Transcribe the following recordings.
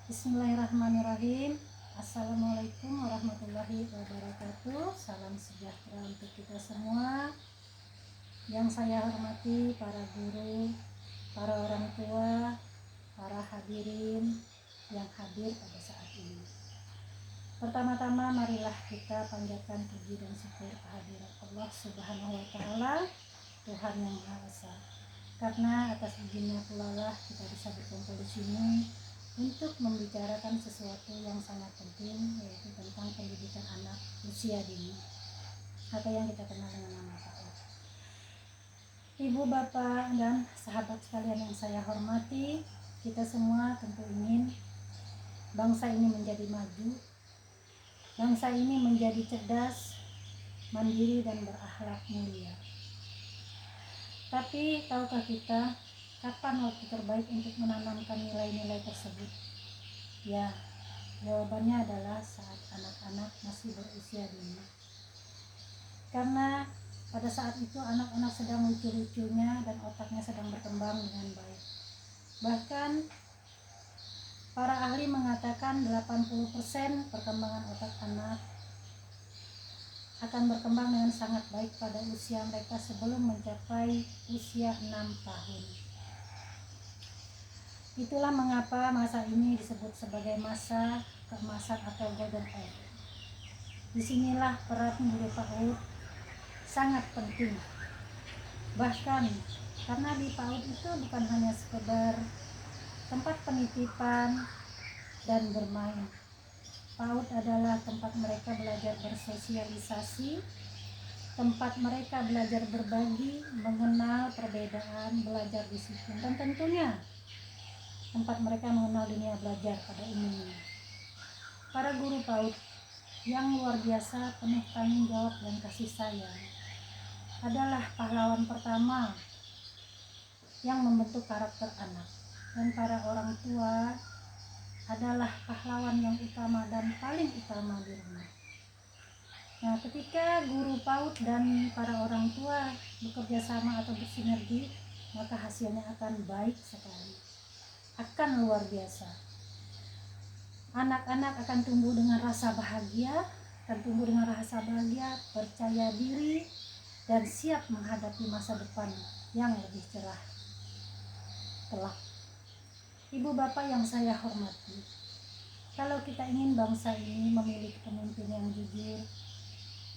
Bismillahirrahmanirrahim. Assalamualaikum warahmatullahi wabarakatuh. Salam sejahtera untuk kita semua. Yang saya hormati para guru, para orang tua, para hadirin yang hadir pada saat ini. Pertama-tama marilah kita panjatkan puji dan syukur kehadirat Allah Subhanahu wa taala, Tuhan yang Maha Esa. Karena atas izinnya pula lah kita bisa berkumpul di sini untuk membicarakan sesuatu yang sangat penting, yaitu tentang pendidikan anak usia dini atau yang kita kenal dengan nama PAUD. Ibu, bapak, dan sahabat sekalian yang saya hormati, kita semua tentu ingin bangsa ini menjadi maju, bangsa ini menjadi cerdas, mandiri, dan berakhlak mulia. Tapi tahukah kita kapan waktu terbaik untuk menanamkan nilai-nilai tersebut? Ya, jawabannya adalah saat anak-anak masih berusia dini. Karena pada saat itu anak-anak sedang lucu-lucunya dan otaknya sedang berkembang dengan baik. Bahkan para ahli mengatakan 80% perkembangan otak anak akan berkembang dengan sangat baik pada usia mereka sebelum mencapai usia 6 tahun. Itulah mengapa masa ini disebut sebagai masa keemasan atau golden age. Disinilah peran guru PAUD sangat penting. Bahkan karena di PAUD itu bukan hanya sekedar tempat penitipan dan bermain. PAUD adalah tempat mereka belajar bersosialisasi, tempat mereka belajar berbagi, mengenal perbedaan, belajar disiplin, dan tentunya tempat mereka mengenal dunia belajar pada umumnya. Para guru PAUD yang luar biasa, penuh tanggung jawab dan kasih sayang, adalah pahlawan pertama yang membentuk karakter anak. Dan para orang tua adalah pahlawan yang utama dan paling utama di rumah. Nah, ketika guru PAUD dan para orang tua bekerja sama atau bersinergi, maka hasilnya akan baik sekali, akan luar biasa. Anak-anak akan tumbuh dengan rasa bahagia, percaya diri, dan siap menghadapi masa depan yang lebih cerah kelak. Ibu bapak yang saya hormati, kalau kita ingin bangsa ini memiliki pemimpin yang jujur,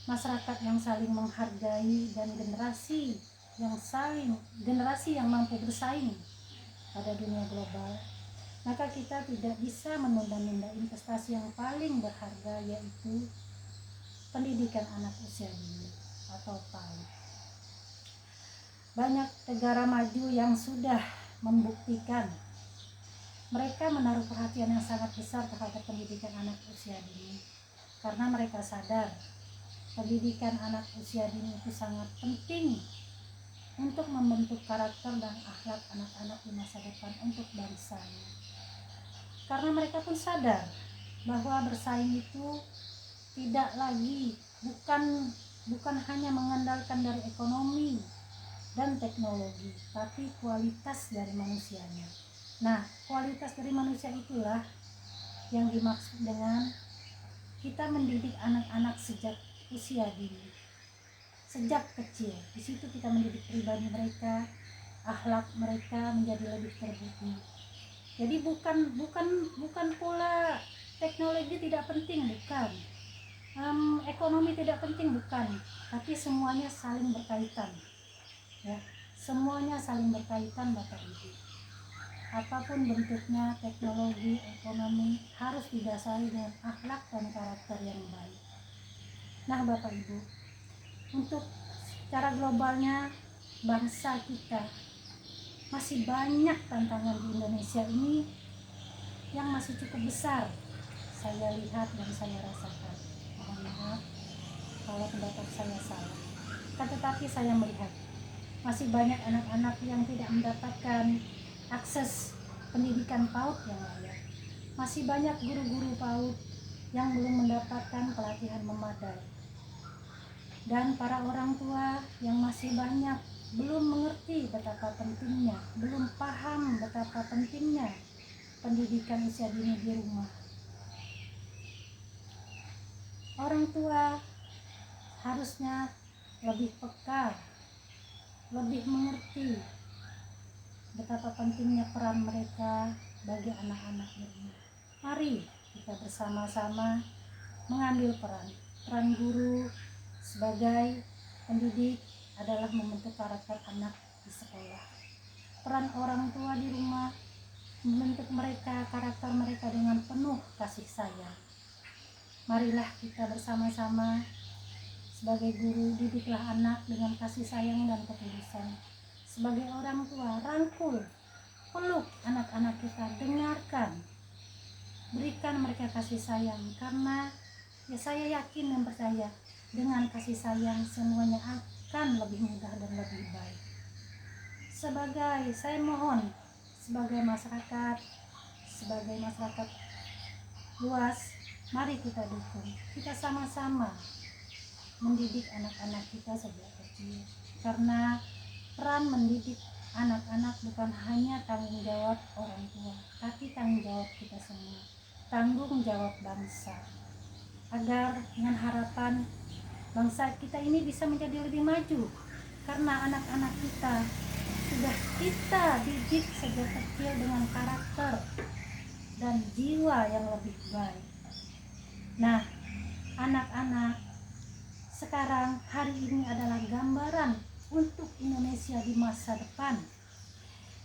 masyarakat yang saling menghargai, dan generasi yang mampu bersaing pada dunia global, maka kita tidak bisa menunda-nunda investasi yang paling berharga, yaitu pendidikan anak usia dini atau PAUD. Banyak negara maju yang sudah membuktikan mereka menaruh perhatian yang sangat besar terhadap pendidikan anak usia dini, karena mereka sadar pendidikan anak usia dini itu sangat penting untuk membentuk karakter dan akhlak anak-anak di masa depan untuk bangsanya. Karena mereka pun sadar bahwa bersaing itu tidak lagi bukan hanya mengandalkan dari ekonomi dan teknologi, tapi kualitas dari manusianya. Nah, kualitas dari manusia itulah yang dimaksud dengan kita mendidik anak-anak sejak usia dini, sejak kecil. Di situ kita mendidik pribadi mereka, akhlak mereka menjadi lebih terbukti. Jadi bukan pula teknologi tidak penting, bukan. Ekonomi tidak penting, bukan. Tapi semuanya saling berkaitan. Ya, semuanya saling berkaitan, Bapak Ibu. Apapun bentuknya, teknologi, ekonomi harus didasari dengan akhlak dan karakter yang baik. Nah, Bapak Ibu, untuk secara globalnya bangsa kita masih banyak tantangan di Indonesia ini yang masih cukup besar. Saya lihat dan saya rasakan. Mohon maaf kalau pendapat saya salah. Tetapi saya melihat masih banyak anak-anak yang tidak mendapatkan akses pendidikan PAUD yang layak. Masih banyak guru-guru PAUD yang belum mendapatkan pelatihan memadai. Dan para orang tua yang masih banyak belum mengerti betapa pentingnya, belum paham betapa pentingnya pendidikan usia dini di rumah. Orang tua harusnya lebih peka, lebih mengerti betapa pentingnya peran mereka bagi anak-anak di rumah. Mari kita bersama-sama mengambil peran. Peran guru sebagai pendidik adalah membentuk karakter anak di sekolah. Peran orang tua di rumah membentuk mereka, karakter mereka dengan penuh kasih sayang. Marilah kita bersama-sama sebagai guru, didiklah anak dengan kasih sayang dan ketulusan. Sebagai orang tua, rangkul, peluk anak-anak kita, dengarkan, berikan mereka kasih sayang, karena ya saya yakin dan percaya dengan kasih sayang semuanya akan lebih mudah dan lebih baik. Saya mohon sebagai masyarakat luas, mari kita dukung, kita sama-sama mendidik anak-anak kita sejak kecil, karena peran mendidik anak-anak bukan hanya tanggung jawab orang tua, tapi tanggung jawab kita semua, tanggung jawab bangsa, agar dengan harapan bangsa kita ini bisa menjadi lebih maju, karena anak-anak kita sudah kita didik sejak kecil dengan karakter dan jiwa yang lebih baik. Nah, anak-anak sekarang hari ini adalah gambaran untuk Indonesia di masa depan.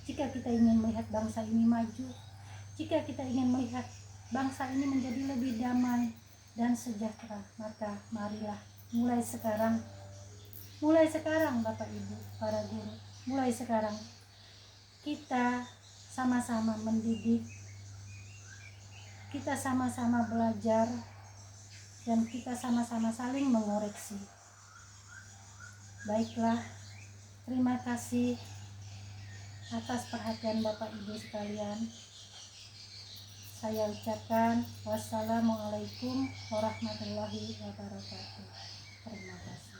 Jika kita ingin melihat bangsa ini maju, jika kita ingin melihat bangsa ini menjadi lebih damai dan sejahtera, maka marilah mulai sekarang Bapak Ibu, para guru, mulai sekarang kita sama-sama mendidik, kita sama-sama belajar, dan kita sama-sama saling mengoreksi. Baiklah, terima kasih atas perhatian Bapak Ibu sekalian. Saya ucapkan wassalamualaikum warahmatullahi wabarakatuh. Terima kasih.